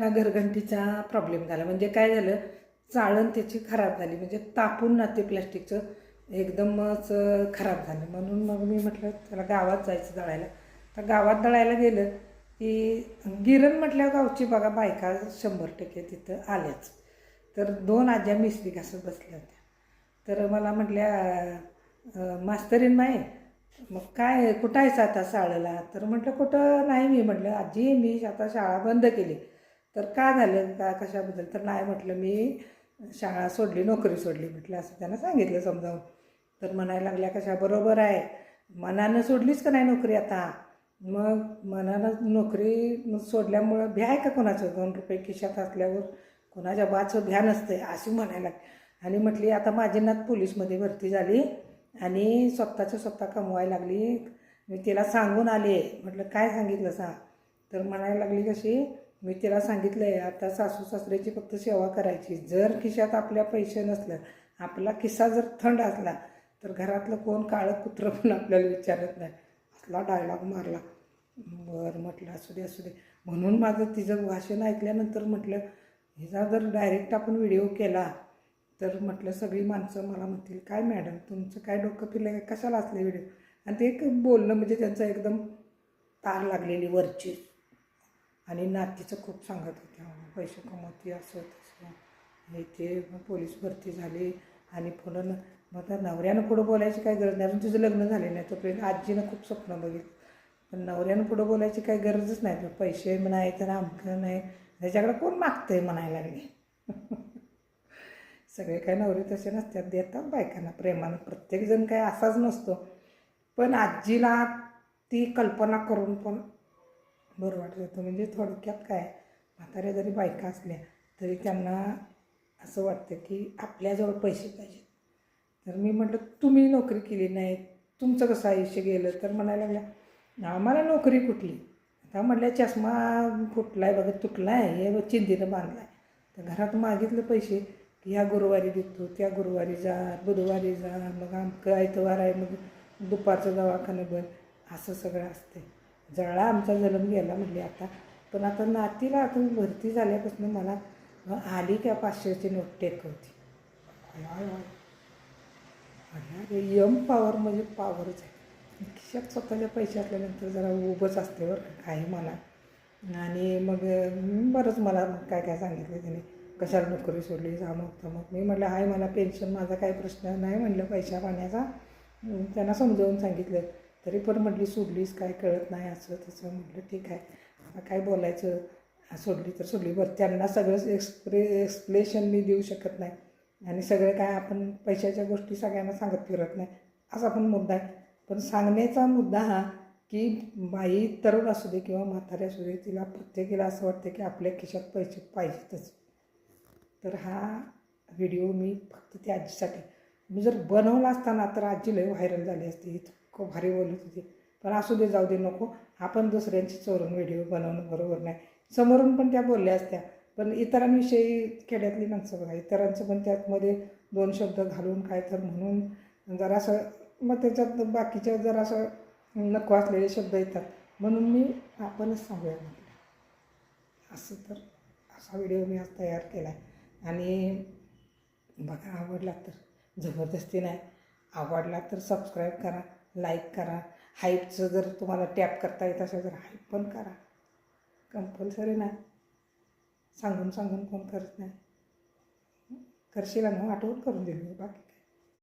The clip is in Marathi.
ना घरघंटीचा प्रॉब्लेम झाला. म्हणजे काय झालं, चाळण त्याची खराब झाली, म्हणजे तापून ना ते प्लॅस्टिकचं एकदमच खराब झालं. म्हणून मग मी म्हटलं त्याला गावात जायचं दळायला. तर गावात दळायला गेलं की गिरण म्हटल्यावर गावची बघा बायका 100% तिथं आल्याच. तर 2 आज्या मिसरी घासत बसल्या होत्या. तर मला म्हटल्या मास्तरीन माई मग काय कुठं आहेस आता शाळेला? तर म्हटलं कुठं नाही. मी म्हटलं आजी मी आता शाळा बंद केली. तर का झालं का कशाबद्दल? तर नाही म्हटलं मी शाळा सोडली, नोकरी सोडली म्हटलं, असं त्यांना सांगितलं समजावून. तर म्हणायला लागल्या कशा बरोबर आहे, मनानं सोडलीच का नाही नोकरी आता? मग मनानं नोकरी सोडल्यामुळं भ्या आहे का कोणाचं? 2 रुपये खिशात असल्यावर कोणाच्या बाचं भ्या नसते अशी म्हणायला. आणि म्हटली आता माझी नात पोलीसमध्ये भरती झाली आणि स्वतःचं स्वतः कमवायला लागली. मी तिला सांगून आले. म्हटलं काय सांगितलं सांग? तर म्हणायला लागली कशी, मी तिला सांगितलं आहे आता सासू सासऱ्याची फक्त सेवा करायची. जर खिशात आपल्या पैसे नसलं, आपला खिस्सा जर थंड असला तर घरातलं कोण काळं कुत्रं पण आपल्याला विचारत नाही. असला डायलॉग मारला. बरं म्हटलं असू दे असू दे. म्हणून माझं तिचं भाषण ऐकल्यानंतर म्हटलं हिचा जर डायरेक्ट आपण व्हिडिओ केला तर म्हटलं सगळी माणसं मला म्हणतील काय मॅडम तुमचं काय डोकं फिरलं काय, कशाला असले व्हिडिओ? आणि ते एक बोलणं म्हणजे त्यांचं एकदम तार लागलेली वरची. आणि नातीचं खूप सांगत होत्या पैसे कमवते असं तसं हे ते. पोलीस भरती झाली आणि पुढं मग त्या नवऱ्यानं पुढं बोलायची काय गरज नाही. अजून तुझं लग्न झाले नाही तोपर्यंत आजीनं खूप स्वप्न बघितलं. पण नवऱ्यानं पुढं बोलायची काही गरजच नाही. तर पैसे नाही तर अमकं नाही, त्याच्याकडे कोण मागतं आहे म्हणायला लागले. सगळे काय नवरे तसे नसतात, देतात बायकांना प्रेमानं. प्रत्येकजण काय असाच नसतो. पण आजीला ती कल्पना करून पण बरं वाटत होतं. म्हणजे थोडक्यात काय, म्हाताऱ्या जरी बायका असल्या तरी त्यांना असं वाटतं की आपल्याजवळ पैसे पाहिजे. तर मी म्हटलं तुम्ही नोकरी केली नाही, तुमचं कसं आयुष्य गेलं? तर म्हणायला लागल्या आम्हाला नोकरी कुठली? आता म्हटलं चष्मा फुटला आहे बघा, तुटला आहे, हे चिंधीनं बांधला आहे. तर घरात मागितलं पैसे की ह्या गुरुवारी देतो, त्या गुरुवारी जा, बुधवारी जा, मग आमकं आयतवार आहे मग दुपारचं दवाखानं बंद, असं सगळं असते. जळला आमचा जन्म गेला म्हटले आता. पण आता नातीला आता भरती झाल्यापासून मला आली का 500ची नोट टेकवती. अरे यम पॉवर म्हणजे पॉवरच आहे. खिशात स्वतःच्या पैसे असल्यानंतर जरा उभंच असते बरं काही मला. आणि मग बरंच मला काय काय सांगितलं त्याने, कशाला नोकरी सोडली जाणं मग मी म्हटलं हाय मला पेन्शन, माझा काही प्रश्न नाही म्हटलं पैशा पाण्याचा. त्यांना समजावून सांगितलं तरी पण म्हटली सोडलीस काय कळत नाही असं तसं. म्हटलं ठीक आहे आता काय बोलायचं, सोडली तर सोडली. बरं त्यांना सगळंच एक्सप्लेशन मी देऊ शकत नाही आणि सगळं काय आपण पैशाच्या गोष्टी सगळ्यांना सांगत फिरत नाही, असा पण मुद्दा आहे. पण सांगण्याचा मुद्दा हा की बाई तरुण असू दे किंवा म्हातारी असू दे, तिला प्रत्येकीला असं वाटतं की आपल्या खिशात पैसे पाहिजेतच. तर हा व्हिडिओ मी फक्त त्या आजीसाठी, मी जर बनवला असताना तर आजी लय व्हायरल झाली असती, इतकं भारी बोलत होती. पण असू दे जाऊ दे नको, आपण दुसऱ्यांची चोरून व्हिडिओ बनवणं बरोबर नाही. समोरून पण त्या बोलल्या असत्या, पण इतरांविषयी खेड्यातली माणसं बघा, इतरांचं पण त्यातमध्ये 2 शब्द घालून काय तर म्हणून जरासं मग त्याच्यात बाकीच्या जरासं नको असलेले शब्द येतात. म्हणून मी आपणच सांगूया म्हटलं असं. तर असा व्हिडिओ मी आज तयार केला आहे. आणि बघा आवडला तर जबरदस्ती नाही, आवडला तर सबस्क्राईब करा, लाईक करा. हाईपचं जर तुम्हाला टॅप करता येत असेल तर हाईप पण करा. कंपल्सरी नाही, सांगून सांगून कोण करत नाही. करशील ना आठवण करून दिली बाकी.